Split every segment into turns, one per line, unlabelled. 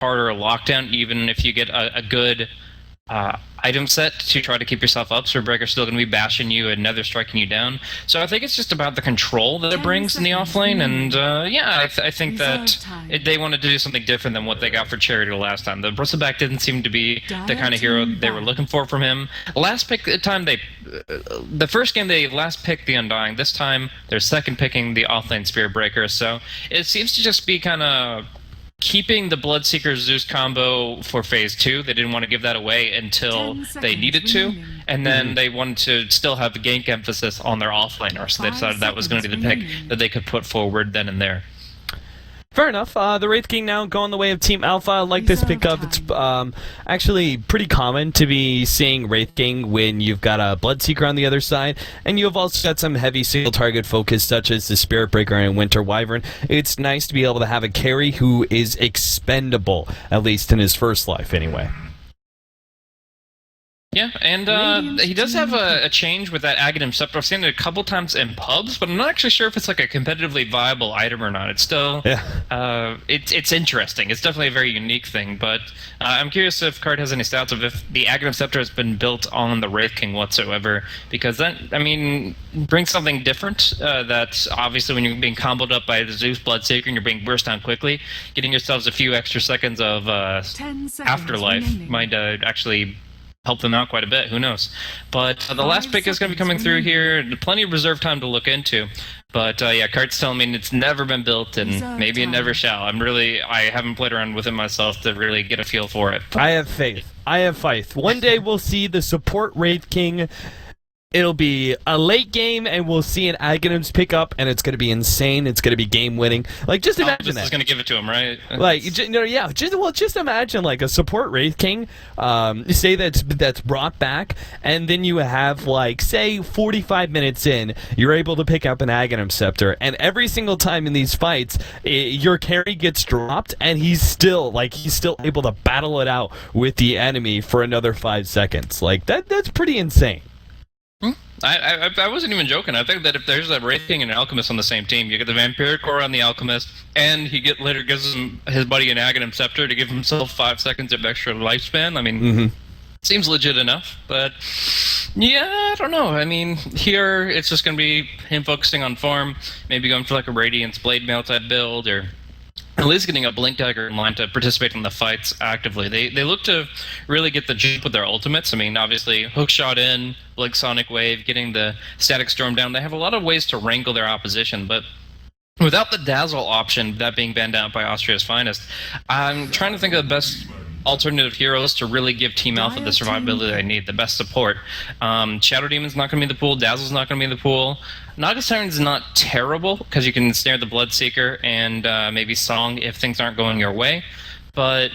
harder lockdown, even if you get a good item set to try to keep yourself up. Spearbreaker's still going to be bashing you and Nether striking you down. So I think it's just about the control that it brings in the offlane, and yeah, I think that they wanted to do something different than what they got for Charity last time. The Bristleback didn't seem to be the kind of hero they were looking for from him. Last pick time the first game they last picked the Undying. This time they're second picking the offlane Spearbreaker. So it seems to just be kind of keeping the Bloodseeker Zeus combo for phase 2. They didn't want to give that away until they needed to, and then they wanted to still have the gank emphasis on their offlaner, so they decided that was going to be the pick that they could put forward then and there.
Fair enough. The Wraith King now going the way of Team Alpha. I like this pickup. It's actually pretty common to be seeing Wraith King when you've got a Bloodseeker on the other side, and you've also got some heavy single target focus such as the Spirit Breaker and Winter Wyvern. It's nice to be able to have a carry who is expendable, at least in his first life anyway.
Yeah, and he does have a change with that Aghanim Scepter. I've seen it a couple times in pubs, but I'm not actually sure if it's like a competitively viable item or not. It's still, it's interesting. It's definitely a very unique thing, but I'm curious if Card has any stats of if the Aghanim Scepter has been built on the Wraith King whatsoever, because that, I mean, brings something different. That obviously when you're being comboed up by the Zeus Bloodseeker and you're being burst down quickly, getting yourselves a few extra seconds of afterlife might actually help them out quite a bit. Who knows? But the last pick is going to be coming through here. Plenty of reserve time to look into. But yeah, Cart's telling me it's never been built, and maybe it never shall. I haven't played around with it myself to really get a feel for it.
I have faith. I have faith. One day we'll see the support Wraith King. It'll be a late game, and we'll see an Aghanim's pick up, and it's going to be insane. It's going to be game-winning. Like, just imagine that.
Just going to give it to him, right?
Like, just imagine, like, a support Wraith King, say that's brought back, and then you have, like, say, 45 minutes in, you're able to pick up an Aghanim Scepter, and every single time in these fights, your carry gets dropped, and he's still able to battle it out with the enemy for another 5 seconds. Like, that's pretty insane.
I wasn't even joking. I think that if there's a Wraith King and an Alchemist on the same team, you get the Vampiric Core on the Alchemist, and he later gives his buddy an Aghanim Scepter to give himself 5 seconds of extra lifespan. I mean, seems legit enough, but yeah, I don't know. I mean, here it's just going to be him focusing on farm, maybe going for like a Radiance Blade Mail type build, or at least getting a Blink Dagger in line to participate in the fights actively. They look to really get the jump with their ultimates. I mean, obviously, Hookshot in, Blink Sonic Wave, getting the Static Storm down. They have a lot of ways to wrangle their opposition, but without the Dazzle option, that being banned out by Austria's finest, I'm trying to think of the best alternative heroes to really give Team Alpha the survivability they need, the best support. Shadow Demon's not going to be in the pool, Dazzle's not going to be in the pool. Naga Siren's not terrible, because you can snare the Bloodseeker and maybe Song if things aren't going your way, but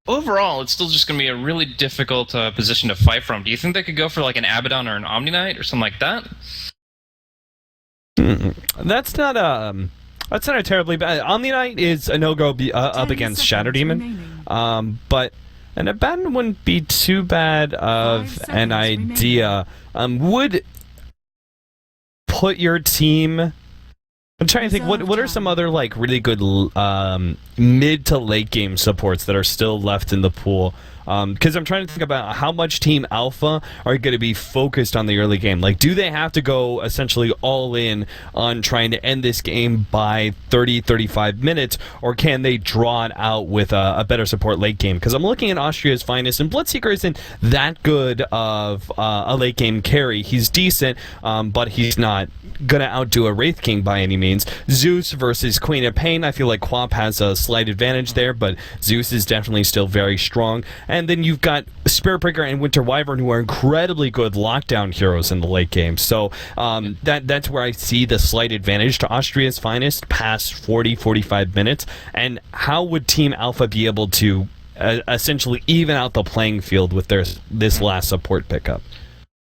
overall, it's still just going to be a really difficult position to fight from. Do you think they could go for like an Abaddon or an Omni Knight or something like that?
That's not a terribly bad. Omni Knight is a no-go up against Shadow Demon, but an Abaddon wouldn't be too bad of an idea. Would put your team... I'm trying to think, what are some other like really good mid to late game supports that are still left in the pool? Because I'm trying to think about how much Team Alpha are going to be focused on the early game. Like, do they have to go essentially all in on trying to end this game by 30-35 minutes, or can they draw it out with a better support late game? Because I'm looking at Austria's finest, and Bloodseeker isn't that good of a late game carry. He's decent, but he's not going to outdo a Wraith King by any means. Zeus versus Queen of Pain, I feel like Quap has a slight advantage there, but Zeus is definitely still very strong. And then you've got Spirit Breaker and Winter Wyvern, who are incredibly good lockdown heroes in the late game. So that's where I see the slight advantage to Austria's finest past 40-45 minutes. And how would Team Alpha be able to essentially even out the playing field with this last support pickup?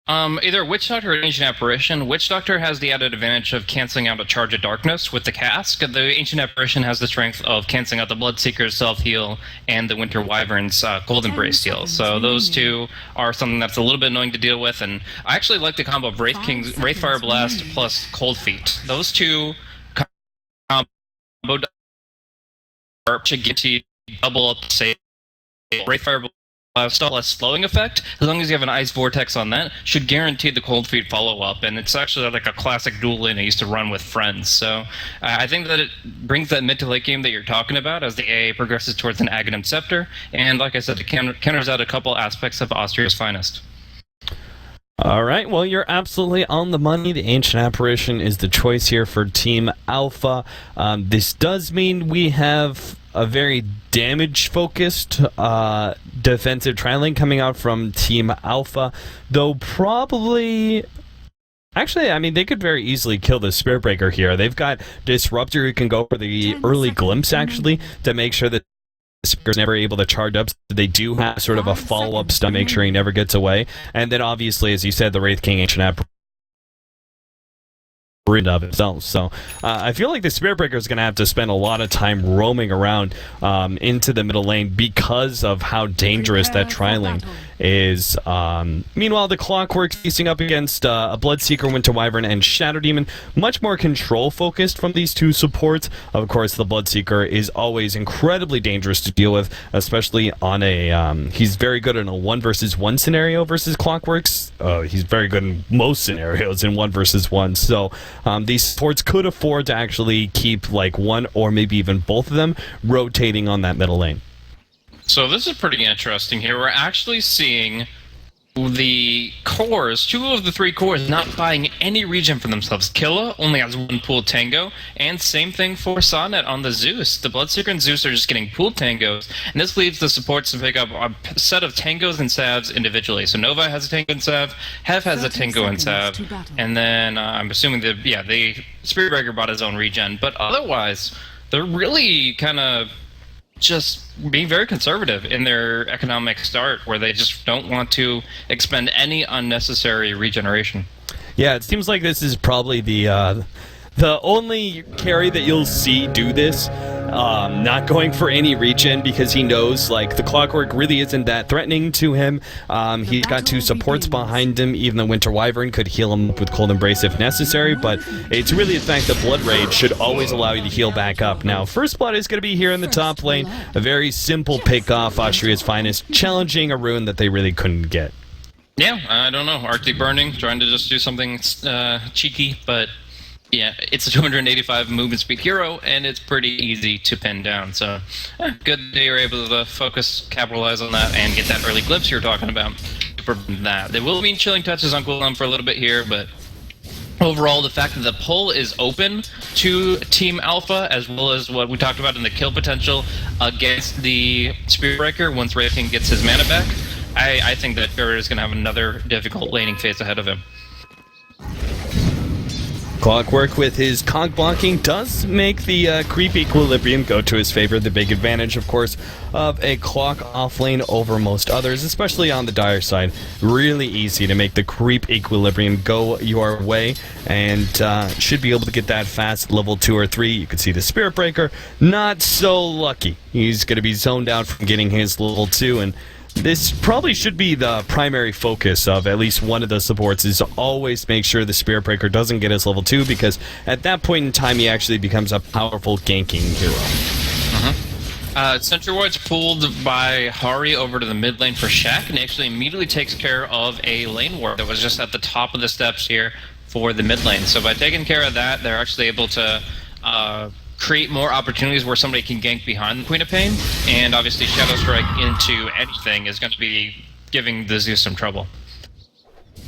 Either Witch Doctor or Ancient Apparition. Witch Doctor has the added advantage of canceling out a Charge of Darkness with the cask. The Ancient Apparition has the strength of canceling out the Bloodseeker's self-heal and the Winter Wyvern's Cold Embrace heal. So those two are something that's a little bit annoying to deal with, and I actually like the combo of Wraithfire Blast plus Cold Feet. Those two combo should get you double up, say, Wraith Fire still less slowing effect, as long as you have an Ice Vortex on that, should guarantee the Cold Feet follow-up, and it's actually like a classic dual lane I used to run with friends, so I think that it brings that mid to late game that you're talking about as the AA progresses towards an Aghanim Scepter, and like I said, it counters out a couple aspects of Austria's finest.
All right, well, you're absolutely on the money. The Ancient Apparition is the choice here for Team Alpha. This does mean we have a very damage-focused defensive tri-lane coming out from Team Alpha, though probably... Actually, I mean, they could very easily kill the Spirit Breaker here. They've got Disruptor who can go for the early glimpse, actually, to make sure that the Spirit's never able to charge up. So they do have sort of a follow-up stun, make sure he never gets away. And then, obviously, as you said, the Wraith King Ancient Apparition of itself. So I feel like the Spirit Breaker is going to have to spend a lot of time roaming around into the middle lane because of how dangerous that tri-lane is. Meanwhile, the Clockwork facing up against a Bloodseeker, Winter Wyvern, and Shadow Demon. Much more control-focused from these two supports. Of course, the Bloodseeker is always incredibly dangerous to deal with, especially on a... he's very good in a 1 versus 1 scenario versus Clockworks. He's very good in most scenarios in 1 versus 1. So these supports could afford to actually keep like one or maybe even both of them rotating on that middle lane.
So this is pretty interesting here. We're actually seeing the cores, 2 of the 3 cores, not buying any regen for themselves. Killa only has 1 pooled Tango, and same thing for Sonnet on the Zeus. The Bloodseeker and Zeus are just getting pooled Tangos, and this leaves the supports to pick up a set of Tangos and Salves individually. So Nova has a Tango and Salve, Hef has a Tango and Salve, and then I'm assuming the Spirit Breaker bought his own regen, but otherwise, they're really kind of just being very conservative in their economic start, where they just don't want to expend any unnecessary regeneration.
Yeah, it seems like this is probably the only carry that you'll see do this, not going for any regen, because he knows like the Clockwork really isn't that threatening to him. He's got 2 supports behind him. Even the Winter Wyvern could heal him up with Cold Embrace if necessary, but it's really the fact that Blood Rage should always allow you to heal back up. Now, First Blood is going to be here in the top lane. A very simple pick off Austria's finest, challenging a rune that they really couldn't get.
Yeah, I don't know. Arctic Burning, trying to just do something cheeky, but yeah, it's a 285 movement speed hero, and it's pretty easy to pin down. So, good that you're able to focus, capitalize on that, and get that early glimpse you're talking about. That they will mean chilling touches on cooldown for a little bit here, but overall, the fact that the pull is open to Team Alpha, as well as what we talked about in the kill potential against the Spirit Breaker once Wraith King gets his mana back, I think that Barrett is going to have another difficult laning phase ahead of him.
Clockwork with his cog blocking does make the creep equilibrium go to his favor. The big advantage, of course, of a clock offlane over most others, especially on the Dire side. Really easy to make the creep equilibrium go your way, and should be able to get that fast level 2 or 3. You can see the Spirit Breaker, not so lucky. He's going to be zoned out from getting his level 2, and this probably should be the primary focus of at least one of the supports, is to always make sure the Spirit Breaker doesn't get his level 2, because at that point in time he actually becomes a powerful ganking hero.
Sentry Ward's pulled by Hari over to the mid lane for Shaq, and actually immediately takes care of a lane ward that was just at the top of the steps here for the mid lane. So by taking care of that, they're actually able to create more opportunities where somebody can gank behind the Queen of Pain, and obviously Shadow Strike into anything is going to be giving the Zeus some trouble.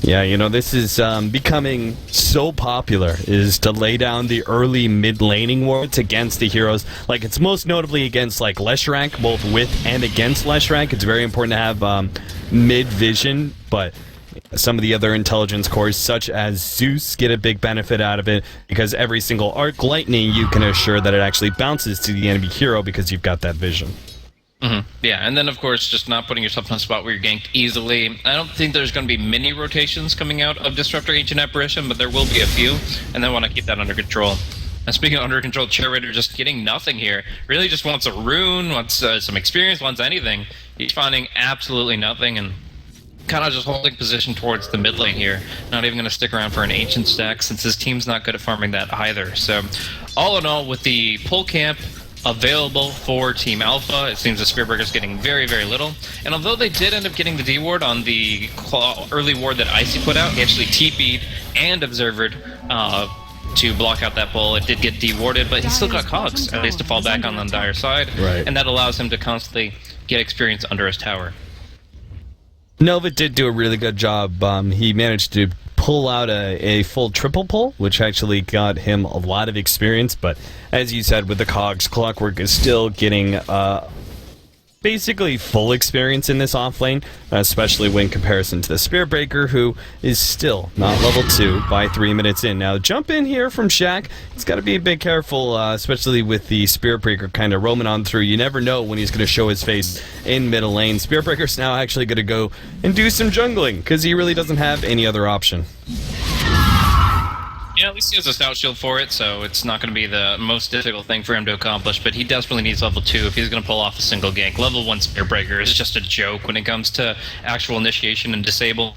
Yeah, you know, this is becoming so popular, is to lay down the early mid-laning wards against the heroes. Like, it's most notably against, like, Leshrac, both with and against Leshrac. It's very important to have mid-vision, but some of the other intelligence cores, such as Zeus, get a big benefit out of it, because every single arc lightning, you can assure that it actually bounces to the enemy hero because you've got that vision.
Yeah, and then of course just not putting yourself in a spot where you're ganked easily. I don't think there's going to be many rotations coming out of Disruptor Ancient Apparition, but there will be a few, and they want to keep that under control. And speaking of under control, Chair Raider just getting nothing here. Really just wants a rune, wants some experience, wants anything. He's finding absolutely nothing, and kind of just holding position towards the mid lane here. Not even going to stick around for an Ancient stack, since his team's not good at farming that either. So all in all, with the pull camp available for Team Alpha. It seems the Spearbreaker's getting very, very little. And although they did end up getting the D ward on the early ward that Icy put out, he actually TP'd and observered to block out that pull. It did get de-warded, but he still got cogs, at least to fall back on the Dire side.
Right.
And that allows him to constantly get experience under his tower.
Nova did do a really good job. He managed to pull out a full triple pull, which actually got him a lot of experience, but as you said, with the cogs, Clockwork is still getting basically full experience in this off lane, especially when comparison to the Spearbreaker, who is still not level 2 by 3 minutes in. Now, jump in here from Shaq. He's got to be a bit careful, especially with the Spearbreaker kind of roaming on through. You never know when he's going to show his face in middle lane. Spearbreaker's now actually going to go and do some jungling, because he really doesn't have any other option.
Yeah, at least he has a stout shield for it, so it's not going to be the most difficult thing for him to accomplish, but he desperately needs level 2 if he's going to pull off a single gank. Level 1 Spearbreaker is just a joke when it comes to actual initiation and disable.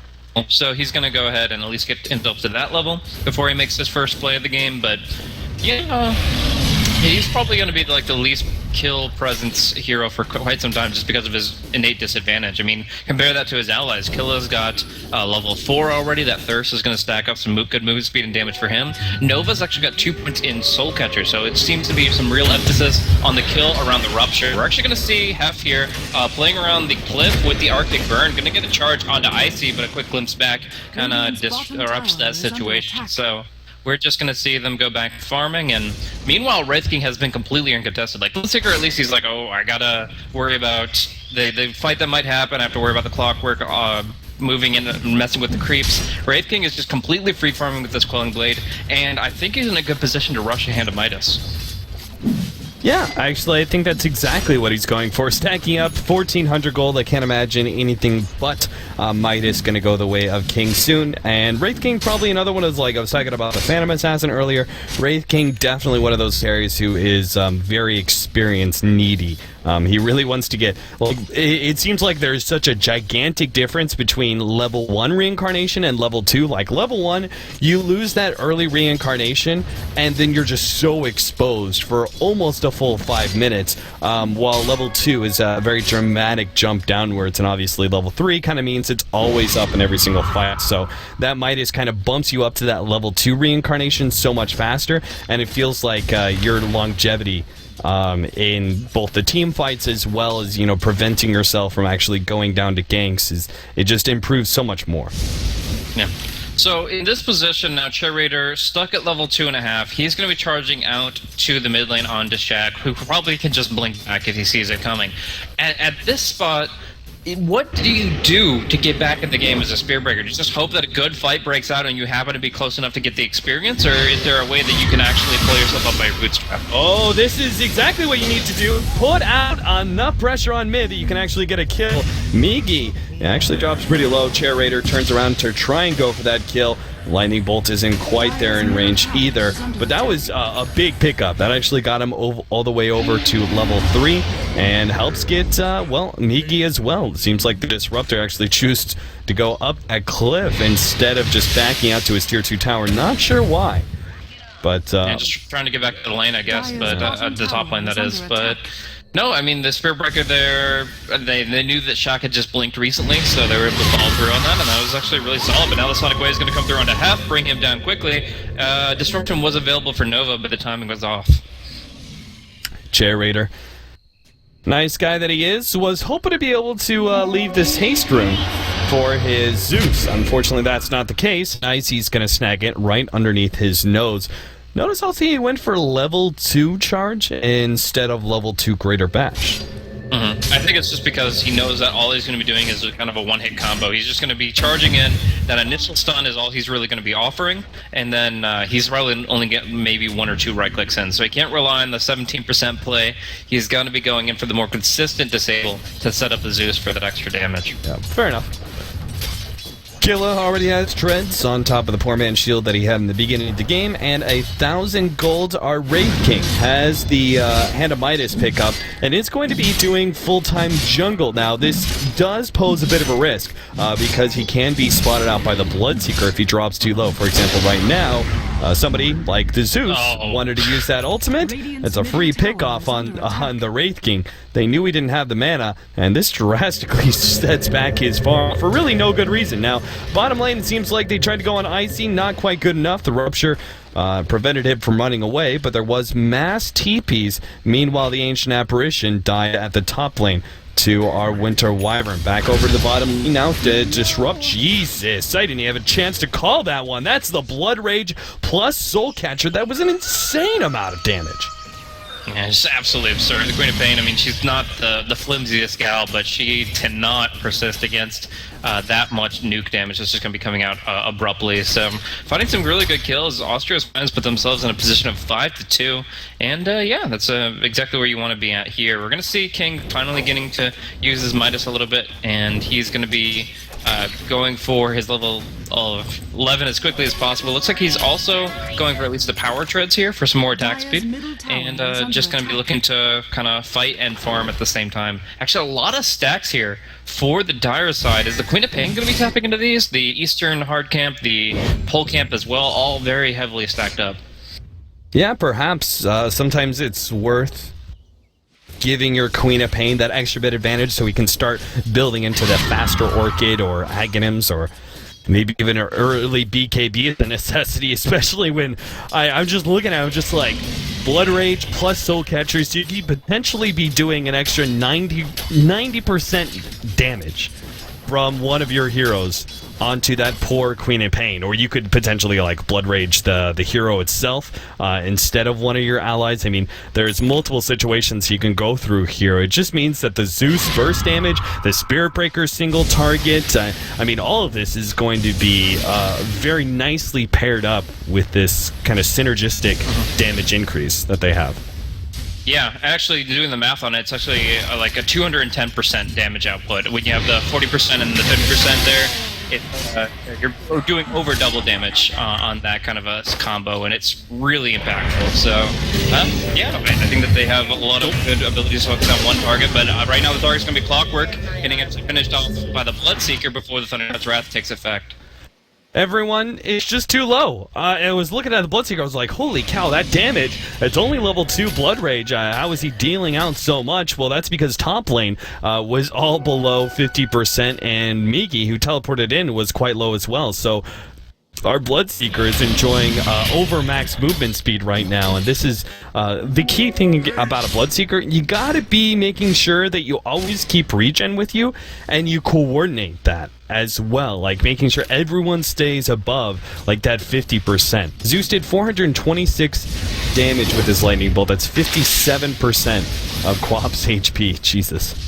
So he's going to go ahead and at least get himself to that level before he makes his first play of the game, but yeah, he's probably going to be like the least kill presence hero for quite some time just because of his innate disadvantage. I mean, compare that to his allies. Killa's got level 4 already. That Thirst is going to stack up some good move speed and damage for him. Nova's actually got 2 points in Soul Catcher, so it seems to be some real emphasis on the kill around the Rupture. We're actually going to see Hef here playing around the cliff with the Arctic Burn. Going to get a charge onto Icy, but a quick glimpse back kind of disrupts that situation. So we're just going to see them go back farming, and meanwhile, Wraith King has been completely uncontested. Like, Blitzseeker, at least he's like, oh, I gotta worry about the fight that might happen. I have to worry about the Clockwork moving in and messing with the creeps. Wraith King is just completely free farming with this Quelling Blade, and I think he's in a good position to rush a Hand of Midas.
Yeah, actually, I think that's exactly what he's going for. Stacking up 1,400 gold. I can't imagine anything but Midas going to go the way of King soon. And Wraith King, probably another one of those, like I was talking about the Phantom Assassin earlier. Wraith King, definitely one of those carries who is very experience needy. He really wants to get, like, it seems like there's such a gigantic difference between level 1 reincarnation and level 2. Like, level 1, you lose that early reincarnation, and then you're just so exposed for almost a full 5 minutes, while level 2 is a very dramatic jump downwards, and obviously level 3 kind of means it's always up in every single fight, so that Midas kind of bumps you up to that level 2 reincarnation so much faster, and it feels like your longevity in both the team fights as well as, you know, preventing yourself from actually going down to ganks, it just improves so much more.
Yeah. So in this position now, Charator stuck at level 2.5. He's going to be charging out to the mid lane onto Shaq, who probably can just blink back if he sees it coming. And at this spot, what do you do to get back in the game as a Spearbreaker? Do you just hope that a good fight breaks out and you happen to be close enough to get the experience, or is there a way that you can actually pull yourself up by your bootstrap?
Oh, this is exactly what you need to do. Put out enough pressure on mid that you can actually get a kill. Migi actually drops pretty low. Charator turns around to try and go for that kill. Lightning Bolt isn't quite there in range either, but that was a big pickup. That actually got him all the way over to level 3 and helps get, well, Migi as well. It seems like the Disruptor actually chose to go up that cliff instead of just backing out to his tier 2 tower. Not sure why, but
and just trying to get back to the lane, I guess, but the top lane, that is, but no, I mean, the Spearbreaker there, they knew that Shaq had just blinked recently, so they were able to follow through on that, and that was actually really solid. But now the Sonic Wave is going to come through onto Hef, bring him down quickly. Disruption was available for Nova, but the timing was off.
Charator, nice guy that he is, was hoping to be able to leave this haste room for his Zeus. Unfortunately, that's not the case. Icy's going to snag it right underneath his nose. Notice how he went for level 2 charge instead of level 2 greater bash.
I think it's just because he knows that all he's going to be doing is kind of a one-hit combo. He's just going to be charging in. That initial stun is all he's really going to be offering, and then he's probably only get maybe 1 or 2 right clicks in. So he can't rely on the 17% play. He's going to be going in for the more consistent disable to set up the Zeus for that extra damage.
Yeah, fair enough. Killa already has treads on top of the poor man's shield that he had in the beginning of the game, and 1,000 gold. Our Wraith King has the Hand of Midas pickup, and it's going to be doing full-time jungle. Now, this does pose a bit of a risk, because he can be spotted out by the Bloodseeker if he drops too low. For example, right now, somebody like the Zeus
Oh.
wanted to use that ultimate. It's a free pickoff on the Wraith King. They knew he didn't have the mana, and this drastically sets back his farm for really no good reason. Now, bottom lane, it seems like they tried to go on Icy, not quite good enough. The Rupture prevented him from running away, but there was mass TPs. Meanwhile, the Ancient Apparition died at the top lane to our Winter Wyvern. Back over to the bottom lane now to disrupt. Jesus, I didn't even have a chance to call that one. That's the Blood Rage plus Soul Catcher. That was an insane amount of damage.
Yeah, it's absolutely absurd. The Queen of Pain, I mean, she's not the flimsiest gal, but she cannot persist against that much nuke damage that's just going to be coming out abruptly. So, finding some really good kills. Austria's fans put themselves in a position of 5-2, and yeah, that's exactly where you want to be at here. We're going to see King finally getting to use his Midas a little bit, and he's going to be going for his level of 11 as quickly as possible. Looks like he's also going for at least the power treads here for some more attack speed, and just going to be looking to kind of fight and farm at the same time. Actually, a lot of stacks here for the Dire side. Is the Queen of Pain going to be tapping into these? The Eastern Hard Camp, the Pole Camp as well, all very heavily stacked up.
Yeah, perhaps. Sometimes it's worth giving your Queen of Pain that extra bit advantage so he can start building into the faster Orchid or Aghanims, or maybe even an early BKB is a necessity, especially when I'm just looking at him just like Blood Rage plus Soul Catcher, so you could potentially be doing an extra 90% damage from one of your heroes onto that poor Queen of Pain, or you could potentially like Blood Rage the hero itself instead of one of your allies. I mean, there's multiple situations you can go through here. It just means that the Zeus burst damage, the Spirit Breaker single target, I mean, all of this is going to be very nicely paired up with this kind of synergistic damage increase that they have.
Yeah, actually doing the math on it, it's actually like a 210% damage output. When you have the 40% and the 50% there, you're doing over double damage on that kind of a combo, and it's really impactful. So, yeah, I think that they have a lot of good abilities to focus on one target, but right now the target's going to be Clockwork, getting it finished off by the Bloodseeker before the Thundercat's Wrath takes effect.
Everyone is just too low. I was looking at the Bloodseeker, I was like, holy cow, that damage, it's only level 2 Blood Rage. How is he dealing out so much? Well, that's because top lane was all below 50%, and Migi, who teleported in, was quite low as well. So our Bloodseeker is enjoying over max movement speed right now, and this is the key thing about a Bloodseeker. You gotta be making sure that you always keep regen with you, and you coordinate that as well, like making sure everyone stays above like that 50%. Zeus did 426 damage with his lightning bolt. That's 57% of Quap's HP. Jesus.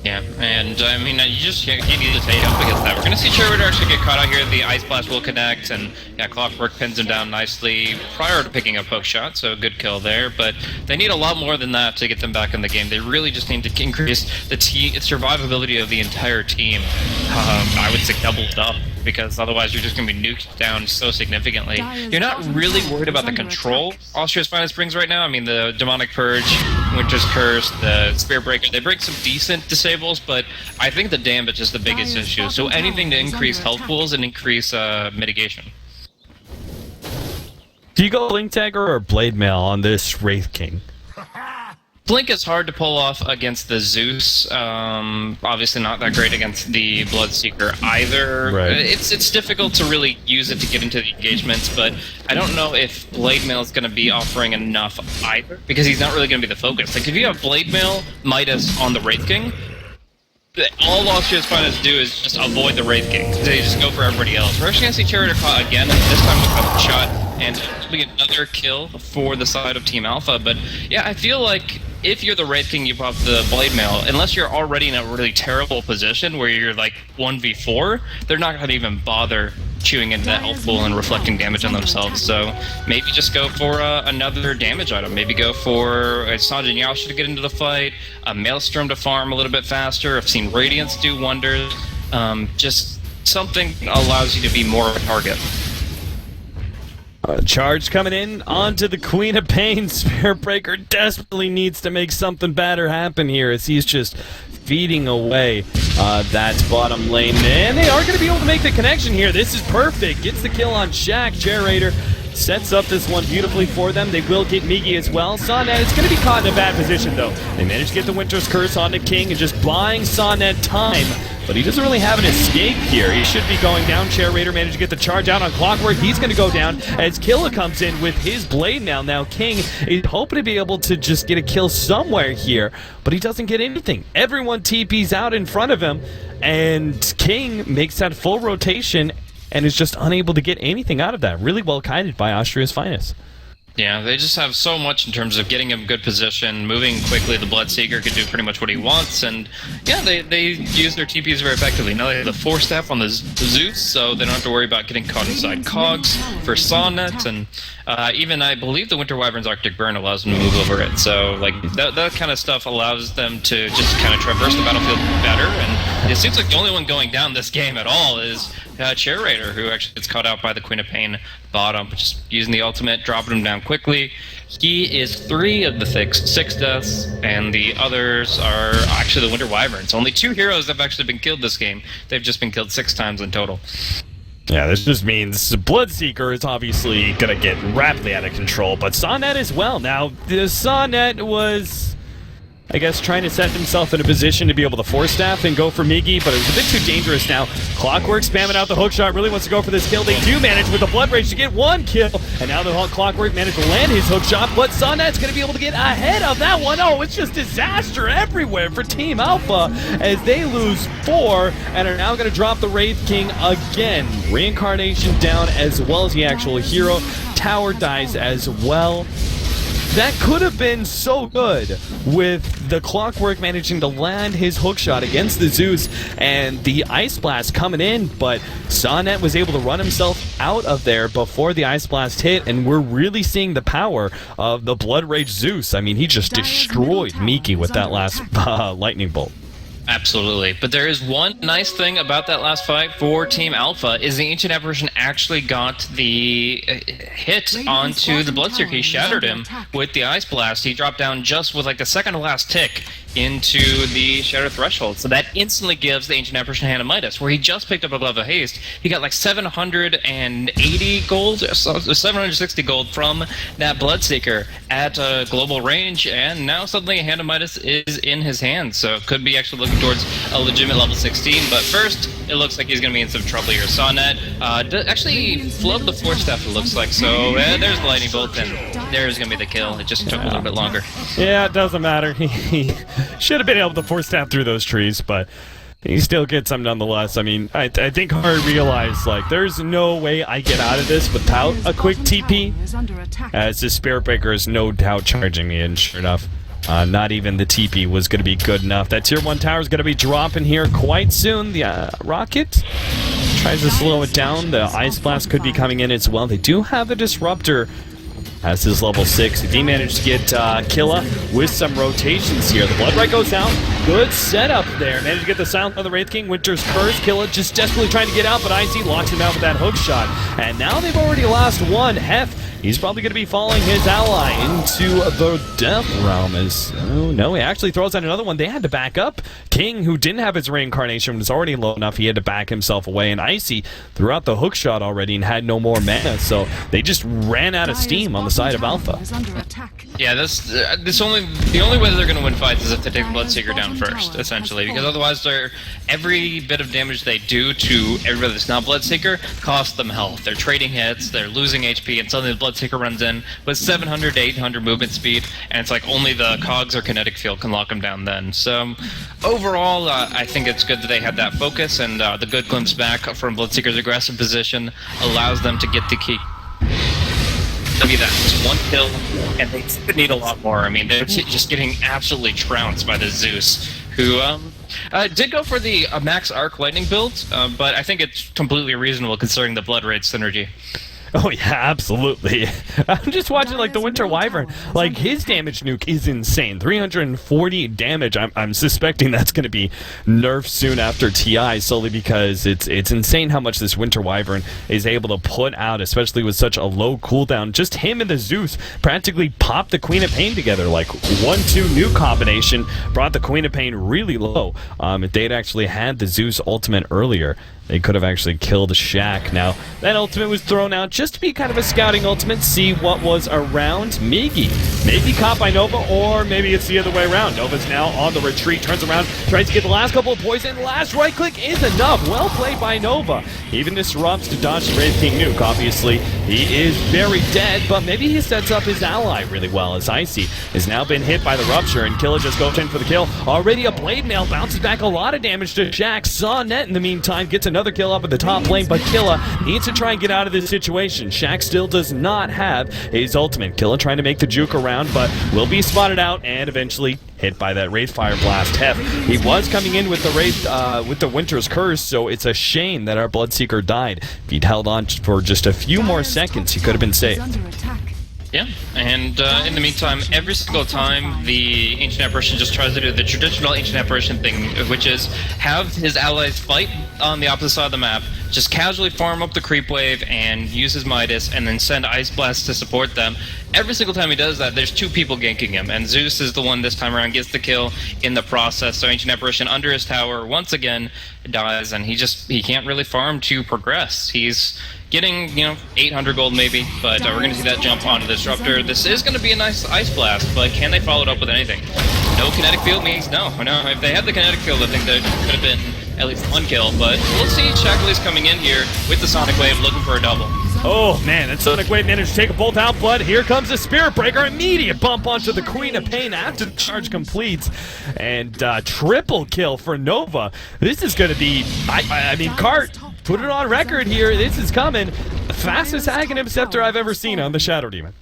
Yeah, and I mean, you just can't easily stay up against that. We're going to see Charioteer actually get caught out here. The Ice Blast will connect, and yeah, Clockwork pins him down nicely prior to picking up Hook Shot, so good kill there. But they need a lot more than that to get them back in the game. They really just need to increase the survivability of the entire team. I would say doubled up, because otherwise you're just going to be nuked down so significantly. You're not really worried about the control Austria's Finest brings right now. I mean, the Demonic Purge, Winter's Curse, the Spirit Breaker, they break some decent disables, but I think the damage is the biggest issue. So anything to increase health pools and increase mitigation.
Do you go Blink Dagger or Blade Mail on this Wraith King?
Blink is hard to pull off against the Zeus. Obviously not that great against the Bloodseeker either.
Right.
It's difficult to really use it to get into the engagements, but I don't know if Blade Mail is going to be offering enough either, because he's not really going to be the focus. Like, if you have Blade Mail, Midas on the Wraith King, all Austria's Finest do is just avoid the Wraith King. They just go for everybody else. We're actually going to see Charioteer caught again, this time with a shot, and we get another kill for the side of Team Alpha. But yeah, I feel like if you're the Wraith King, you pop the Blade Mail, unless you're already in a really terrible position where you're like 1v4, they're not going to even bother chewing into that health pool and reflecting damage on themselves. So maybe just go for another damage item. Maybe go for a Sanjin Yasha to get into the fight, a Maelstrom to farm a little bit faster. I've seen Radiance do wonders. Just something allows you to be more of a target.
Charge coming in onto the Queen of Pain. Spirit Breaker desperately needs to make something better happen here, as he's just feeding away that bottom lane. And they are going to be able to make the connection here. This is perfect. Gets the kill on Shaq. Charioteer sets up this one beautifully for them. They will get Migi as well. Sonnet is going to be caught in a bad position, though. They managed to get the Winter's Curse onto King and just buying Sonnet time. But he doesn't really have an escape here. He should be going down. Chair Raider managed to get the charge out on Clockwork. He's going to go down as Killa comes in with his blade now. Now King is hoping to be able to just get a kill somewhere here, but he doesn't get anything. Everyone TPs out in front of him, and King makes that full rotation and is just unable to get anything out of that. Really well guided by Austria's finest.
Yeah, they just have so much in terms of getting him good position, moving quickly. The Bloodseeker can do pretty much what he wants, and yeah, they use their TPs very effectively. Now they have the Force Staff on the Zeus, so they don't have to worry about getting caught inside cogs for Sonnet, and even I believe the Winter Wyvern's Arctic Burn allows them to move over it. So like that kind of stuff allows them to just kind of traverse the battlefield better, and it seems like the only one going down this game at all is Chair Raider, who actually gets caught out by the Queen of Pain bottom, just using the ultimate, dropping him down quickly. He is 3 of the 6 deaths, and the others are actually the Winter Wyverns. Only 2 heroes have actually been killed this game. They've just been killed 6 times in total.
Yeah, this just means Bloodseeker is obviously going to get rapidly out of control, but Sonnet as well. Now, the Sonnet was, I guess, trying to set himself in a position to be able to Force Staff and go for Migi, but it was a bit too dangerous now. Clockwork spamming out the hookshot, really wants to go for this kill. They do manage with the Blood Rage to get 1 kill, and now the Clockwork managed to land his hookshot, but Sonnet's going to be able to get ahead of that one. Oh, it's just disaster everywhere for Team Alpha as they lose 4 and are now going to drop the Wraith King again. Reincarnation down as well as the actual hero. Tower dies as well. That could have been so good with the Clockwork managing to land his hookshot against the Zeus and the Ice Blast coming in, but Sonnet was able to run himself out of there before the Ice Blast hit, and we're really seeing the power of the Blood Rage Zeus. I mean, he just destroyed Miki with that last lightning bolt.
Absolutely, but there is one nice thing about that last fight for Team Alpha is the Ancient Apparition actually got the hit onto the Bloodseeker. He shattered him with the Ice Blast. He dropped down just with like the second to last tick into the Shatter Threshold, so that instantly gives the Ancient Apparition Hand of Midas, where he just picked up a Glove of Haste. He got like 780 gold, 760 gold from that Bloodseeker at global range, and now suddenly a Hand of Midas is in his hand, so it could be actually looking towards a legitimate level 16, but first, it looks like he's going to be in some trouble here. Sonnet actually flubbed the Force Staff, it looks like, so there's the Lightning Bolt, and there's going to be the kill. It just took a little bit longer.
Yeah, it doesn't matter. He should have been able to Force Staff through those trees, but he still gets some nonetheless. I mean, I think Hard realized, like, there's no way I get out of this without a quick TP, as the Spirit Breaker is no doubt charging me, and sure enough, not even the TP was going to be good enough. That Tier 1 tower is going to be dropping here quite soon. The Rocket tries to slow it down. The Ice Blast could be coming in as well. They do have a Disruptor as his level 6. If he managed to get Killa with some rotations here. The Blood Right goes out. Good setup there. Managed to get the Silence of the Wraith King. Winter's Curse. Killa just desperately trying to get out, but IC locks him out with that hook shot. And now they've already lost 1. Hef, he's probably going to be following his ally into the Death Realm. Oh no, he actually throws out another one. They had to back up. King, who didn't have his reincarnation, was already low enough. He had to back himself away. And Icy threw out the hook shot already and had no more mana. So they just ran out of steam on the side of Alpha.
Yeah, the only way that they're going to win fights is if they take the Bloodseeker down first, essentially, because otherwise every bit of damage they do to everybody that's not Bloodseeker costs them health. They're trading hits, they're losing HP, and suddenly the Bloodseeker runs in with 700 to 800 movement speed, and it's like only the cogs or kinetic field can lock them down then. So overall, I think it's good that they had that focus, and the good glimpse back from Bloodseeker's aggressive position allows them to get the key. That was 1 kill, and they need a lot more. I mean, they're just getting absolutely trounced by the Zeus, who did go for the max arc lightning build, but I think it's completely reasonable considering the Blood Rage synergy.
Oh yeah, absolutely. I'm just watching like the Winter Wyvern. Like his damage nuke is insane. 340 damage. I'm suspecting that's going to be nerfed soon after TI, solely because it's insane how much this Winter Wyvern is able to put out, especially with such a low cooldown. Just him and the Zeus practically popped the Queen of Pain together. Like 1-2 nuke combination brought the Queen of Pain really low. If they'd actually had the Zeus ultimate earlier, they could have actually killed Shaq. Now, that ultimate was thrown out just to be kind of a scouting ultimate, see what was around Miggy. Maybe caught by Nova, or maybe it's the other way around. Nova's now on the retreat, turns around, tries to get the last couple of poison. Last right click is enough. Well played by Nova. Even disrupts to dodge the Wraith King Nuke. Obviously, he is very dead, but maybe he sets up his ally really well, as Icy has now been hit by the Rupture, and Killa just goes in for the kill. Already a Blade Mail bounces back a lot of damage to Shaq. Saw Net in the meantime, gets another kill up at the top lane, but Killa needs to try and get out of this situation. Shaq still does not have his ultimate. Killa trying to make the juke around, but will be spotted out and eventually hit by that Wraith Fire Blast. Hef, he was coming in with the Wraith, with the Winter's Curse, so it's a shame that our Bloodseeker died. If he'd held on for just a few more seconds, he could have been saved.
Yeah, and in the meantime, every single time the Ancient Apparition just tries to do the traditional Ancient Apparition thing, which is have his allies fight on the opposite side of the map, just casually farm up the creep wave and use his Midas, and then send Ice Blast to support them. Every single time he does that, there's two people ganking him, and Zeus is the one this time around gets the kill in the process. So Ancient Apparition under his tower once again dies, and he can't really farm to progress. He's getting, 800 gold maybe, but we're going to see that jump onto the Disruptor. This is going to be a nice Ice Blast, but can they follow it up with anything? No kinetic field means no. If they had the kinetic field, I think there could have been at least one kill, but we'll see. Shackley's coming in here with the Sonic Wave looking for a double.
Oh man, that Sonic Wave managed to take a bolt out, but here comes the Spirit Breaker. Immediate bump onto the Queen of Pain after the charge completes. And triple kill for Nova. This is going to be, I mean, Cart, put it on record here. This is coming. The fastest Aghanim Scepter I've ever seen on the Shadow Demon.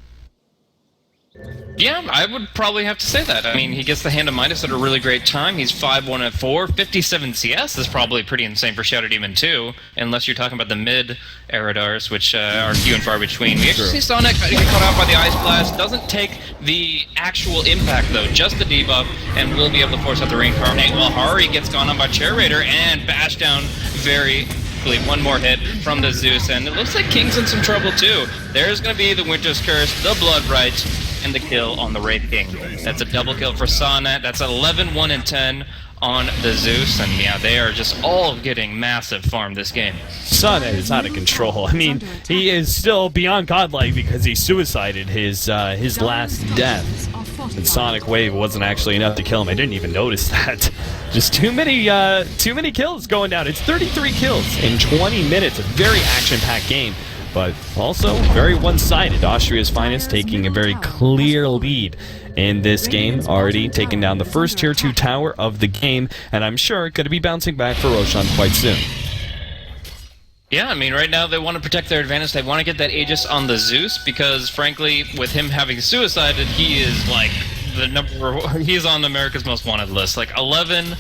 Yeah, I would probably have to say that. I mean, he gets the Hand of Midas at a really great time. He's 5-1 at 4. 57 CS is probably pretty insane for Shadow Demon too, unless you're talking about the mid Eridars, which are few and far between. We actually see Sonic get caught out by the Ice Blast. Doesn't take the actual impact though, just the debuff, and will be able to force out the Reincarnate, while Hari gets gone on by Chair Raider and bashed down very quickly. One more hit from the Zeus, and it looks like King's in some trouble too. There's going to be the Winter's Curse, the Blood Rite, and the kill on the Wraith King. That's a double kill for Sonnet. That's 11, 1, and 10 on the Zeus, and yeah, they are just all getting massive farm this game.
Sonnet is out of control. I mean, he is still beyond godlike because he suicided his last death. And Sonic Wave wasn't actually enough to kill him. I didn't even notice that. Just too many kills going down. It's 33 kills in 20 minutes. A very action-packed game, but also very one-sided. Austria's finest taking a very clear lead in this game, already taking down the first Tier 2 tower of the game, and I'm sure going to be bouncing back for Roshan quite soon.
Yeah, I mean, right now they want to protect their advantage. They want to get that Aegis on the Zeus, because frankly, with him having suicided, he is like he's on America's Most Wanted list. Like 11,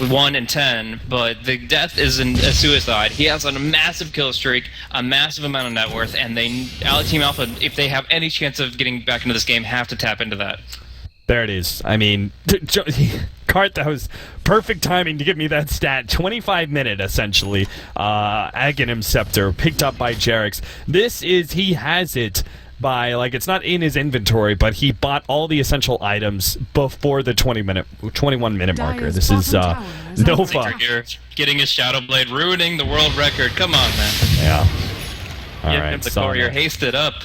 1, and 10, but the death is a suicide. He has a massive kill streak, a massive amount of net worth, and Team Alpha, if they have any chance of getting back into this game, have to tap into that.
There it is. I mean, Cart, that was perfect timing to give me that stat. 25-minute, essentially. Aghanim Scepter, picked up by Jerix. He has it by, like, it's not in his inventory, but he bought all the essential items before the 21-minute marker. This is Nova.
You're getting his Shadow Blade, ruining the world record. Come on, man.
Yeah. All
Give
right,
him the courier, haste it up.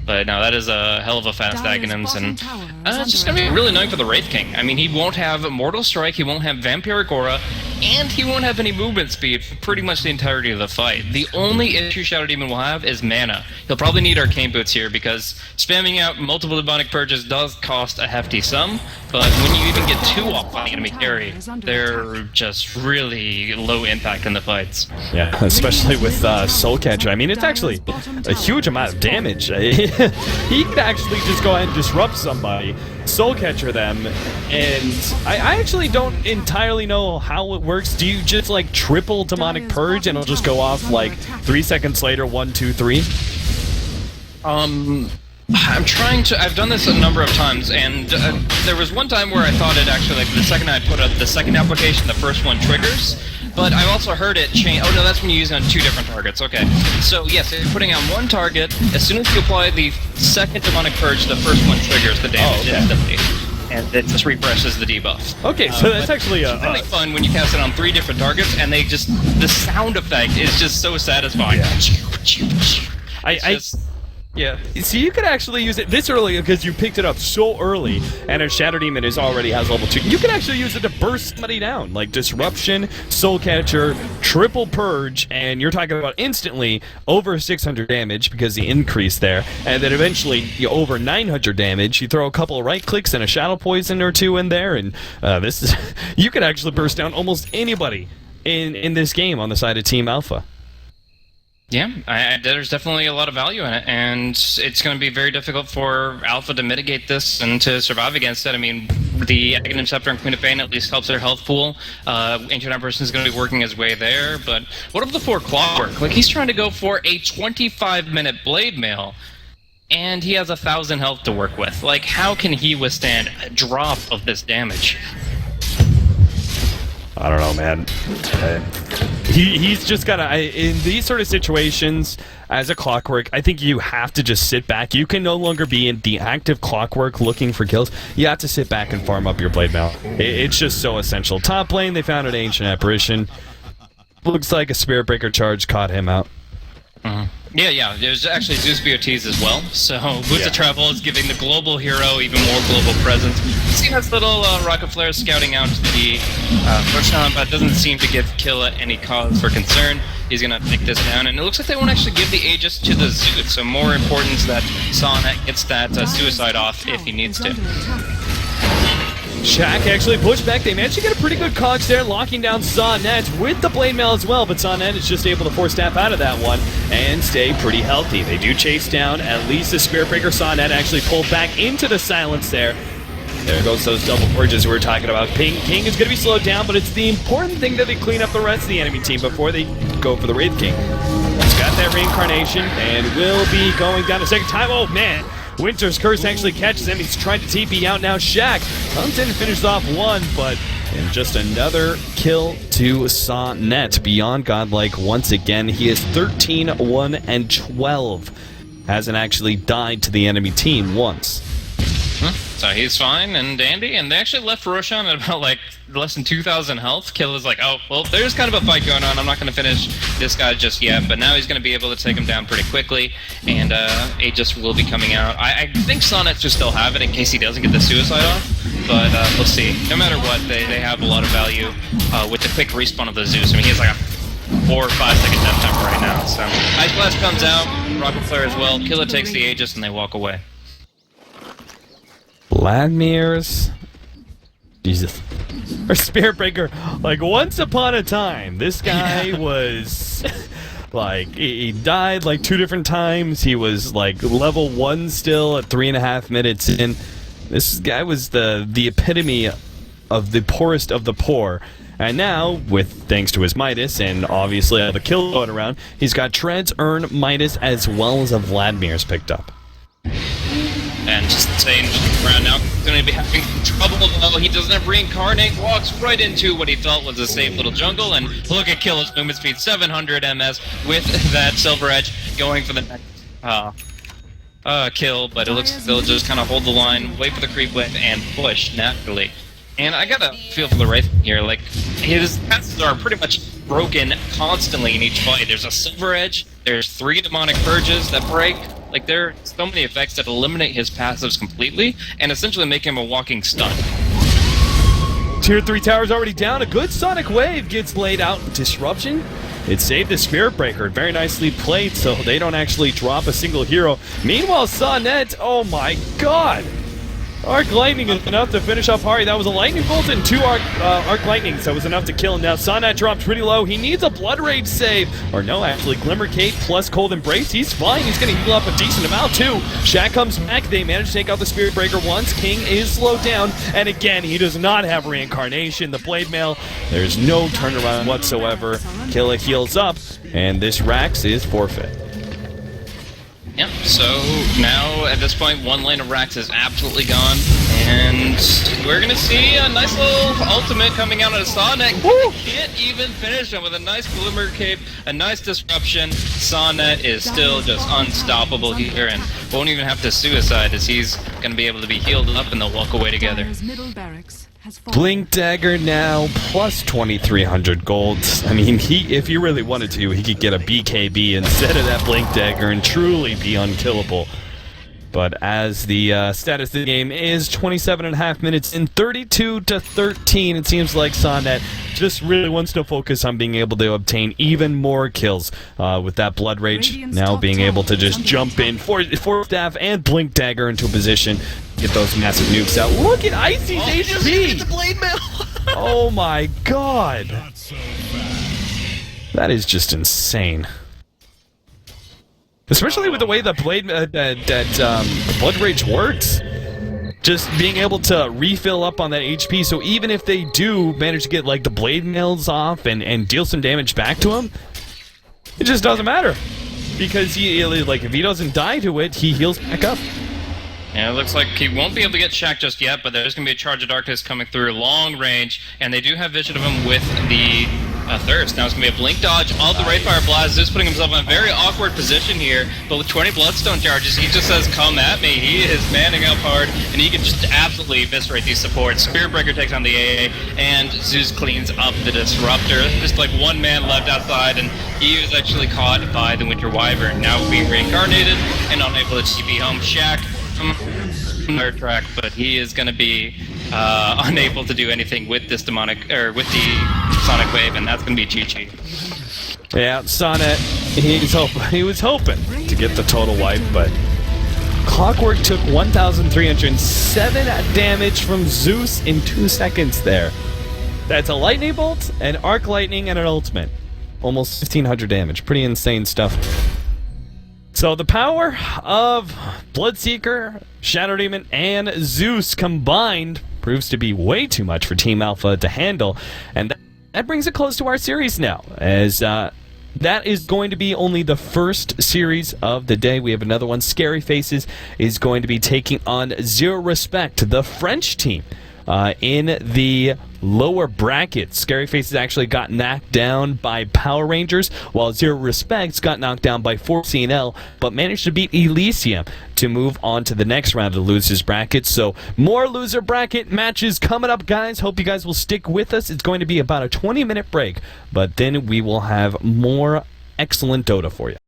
But no, that is a hell of a fast Aghanims, and it's just going to be really annoying for the Wraith King. I mean, he won't have Mortal Strike, he won't have Vampiric Aura, and he won't have any movement speed for pretty much the entirety of the fight. The only issue Shadow Demon will have is mana. He'll probably need Arcane Boots here, because spamming out multiple Demonic Purges does cost a hefty sum, but when you even get 2 off on the enemy carry, they're just really low impact in the fights.
Yeah, especially with Soul Catcher. I mean, it's actually a huge amount of damage. He could actually just go ahead and disrupt somebody, Soul Catcher them, and I actually don't entirely know how it works. Do you just like triple Demonic Purge and it'll just go off like 3 seconds later, 1, 2, 3?
I've done this a number of times, and there was one time where I thought it actually, like, the second I put up the second application, the first one triggers, but I've also heard it change. Oh no, that's when you use it on 2 different targets. Okay. So yes, if you're putting on one target, as soon as you apply the second Demonic Purge, the first one triggers the damage instantly. and it just refreshes the debuff.
Okay, so that's actually
it's really fun when you cast it on 3 different targets, and the sound effect is just so satisfying.
Yeah. Yeah. See, you could actually use it this early because you picked it up so early, and a Shatter Demon already has level 2. You can actually use it to burst somebody down, like Disruption, Soul Catcher, Triple Purge, and you're talking about instantly over 600 damage because the increase there, and then eventually you over 900 damage. You throw a couple of right clicks and a Shadow Poison or 2 in there, and this is you could actually burst down almost anybody in this game on the side of Team Alpha.
Yeah, there's definitely a lot of value in it, and it's going to be very difficult for Alpha to mitigate this and to survive against it. I mean, the Aghanim Scepter and Queen of Pain at least helps their health pool. Ancient Apparition is going to be working his way there, but what of the 4 Clockwork? Like, he's trying to go for a 25-minute Blade Mail, and he has 1,000 health to work with. Like, how can he withstand a drop of this damage?
I don't know, man. He's just gotta. In these sort of situations, as a Clockwork, I think you have to just sit back. You can no longer be in the active Clockwork looking for kills. You have to sit back and farm up your Blade Mail. It's just so essential. Top lane, they found an Ancient Apparition. Looks like a Spirit Breaker charge caught him out.
Yeah, there's actually Zeus BOTs as well, so Boots of Travel is giving the global hero even more global presence. See this little Rocket Flare scouting out the Roshan, but doesn't seem to give Killa any cause for concern. He's going to take this down, and it looks like they won't actually give the Aegis to the Zeus, so more importance that Sonnet gets that suicide off if he needs to.
Shaq actually pushed back. They managed to get a pretty good conch there, locking down Sonnet with the Blade Mail as well, but Sonnet is just able to force snap out of that one and stay pretty healthy. They do chase down at least the Spirit Breaker. Sonnet actually pulled back into the silence there. There goes those double purges we were talking about. King is going to be slowed down, but it's the important thing that they clean up the rest of the enemy team before they go for the Wraith King. He's got that reincarnation and will be going down a second time. Oh, man. Winter's Curse actually catches him. He's trying to TP out now. Shaq comes in and finishes off one, but in just another kill to Sonnet. Beyond Godlike once again. He is 13, 1, and 12. Hasn't actually died to the enemy team once.
So he's fine and dandy, and they actually left Roshan at about like less than 2,000 health. Killa's like, oh, well, there's kind of a fight going on. I'm not going to finish this guy just yet, but now he's going to be able to take him down pretty quickly, and Aegis will be coming out. I think Sonnet should still have it in case he doesn't get the suicide off, but we'll see. No matter what, they have a lot of value with the quick respawn of the Zeus. I mean, he has like a 4 or 5 second death time right now, so Ice Blast comes out, Rocket Flare as well, Killa takes the Aegis, and they walk away.
Vladimir's... Jesus. Or Spirit Breaker. Like, once upon a time, this guy was... like, he died like 2 different times. He was, like, level 1 still at 3.5 minutes in. This guy was the epitome of the poorest of the poor. And now, thanks to his Midas, and obviously all the kills going around, he's got Treads, Urn, Midas, as well as a Vladimir's picked up.
And just saying around now, he's going to be having trouble though. He doesn't have Reincarnate, walks right into what he felt was a safe little jungle, and look at Killa's movement speed, 700 MS with that Silver Edge going for the next kill, but it looks like they'll just kind of hold the line, wait for the creep wave, and push naturally. And I gotta feel for the Wraith here, like, his passes are pretty much broken constantly in each fight. There's a Silver Edge, there's 3 Demonic Purges that break. Like, there are so many effects that eliminate his passives completely and essentially make him a walking stun.
Tier 3 tower's already down. A good Sonic Wave gets laid out. Disruption. It saved the Spirit Breaker. Very nicely played, so they don't actually drop a single hero. Meanwhile, Sonnet, oh my god! Arc Lightning is enough to finish off Hari. That was a Lightning Bolt and 2 Arc Lightnings. That was enough to kill him. Now, Sonnet dropped pretty low. He needs a Blood Rage save. Or no, actually, Glimmer Cape plus Cold Embrace. He's fine. He's going to heal up a decent amount, too. Shaq comes back. They manage to take out the Spirit Breaker once. King is slowed down. And again, he does not have Reincarnation. The Blade Mail, there's no turnaround whatsoever. Killa heals up. And this Rax is forfeit.
Yep, so now at this point, 1 lane of Rax is absolutely gone, And we're gonna see a nice little ultimate coming out of Sonnet. Can't even finish him with a nice Glimmer Cape, a nice disruption. Sonnet is still just unstoppable here and won't even have to suicide as he's gonna be able to be healed up and they'll walk away together.
Blink Dagger now plus 2,300 gold. I mean, if he really wanted to, he could get a BKB instead of that Blink Dagger and truly be unkillable. But as the status of the game is 27.5 minutes in, 32-13, it seems like Sonnet just really wants to focus on being able to obtain even more kills with that Blood Rage. Now being able to just jump in, Force Staff and Blink Dagger into a position, get those massive nukes out. Look at Icy's HP!
The blade mail.
Oh my god! That is just insane. Especially with the way the Blood Rage works. Just being able to refill up on that HP, so even if they do manage to get like the blade mails off and deal some damage back to him, it just doesn't matter. Because if he doesn't die to it, he heals back up.
Yeah, it looks like he won't be able to get Shaq just yet, but there's going to be a Charge of Darkness coming through long range, and they do have vision of him with the Thirst. Now it's going to be a Blink Dodge on the Wraithfire Blast. Zeus putting himself in a very awkward position here, but with 20 Bloodstone charges, he just says, come at me. He is manning up hard, and he can just absolutely eviscerate these supports. Spiritbreaker takes on the AA, and Zeus cleans up the Disruptor. Just like one man left outside, and he was actually caught by the Winter Wyvern, now being reincarnated and unable to TP home. Shaq, third track, but he is going to be unable to do anything with this demonic, or with the Sonic Wave, and that's going to be GG.
Yeah, Sonnet, he was hoping to get the total wipe, but Clockwork took 1,307 damage from Zeus in 2 seconds there. That's a Lightning Bolt, an Arc Lightning, and an Ultimate. Almost 1,500 damage. Pretty insane stuff. So the power of Bloodseeker, Shadow Demon, and Zeus combined proves to be way too much for Team Alpha to handle, and that brings it close to our series now, as that is going to be only the first series of the day. We have another one. Scary Faces is going to be taking on Zero Respect, the French team. In the lower brackets, Scary Faces actually got knocked down by Power Rangers, while Zero Respects got knocked down by 4CNL, but managed to beat Elysium to move on to the next round of the losers bracket. So more loser bracket matches coming up, guys. Hope you guys will stick with us. It's going to be about a 20-minute break, but then we will have more excellent Dota for you.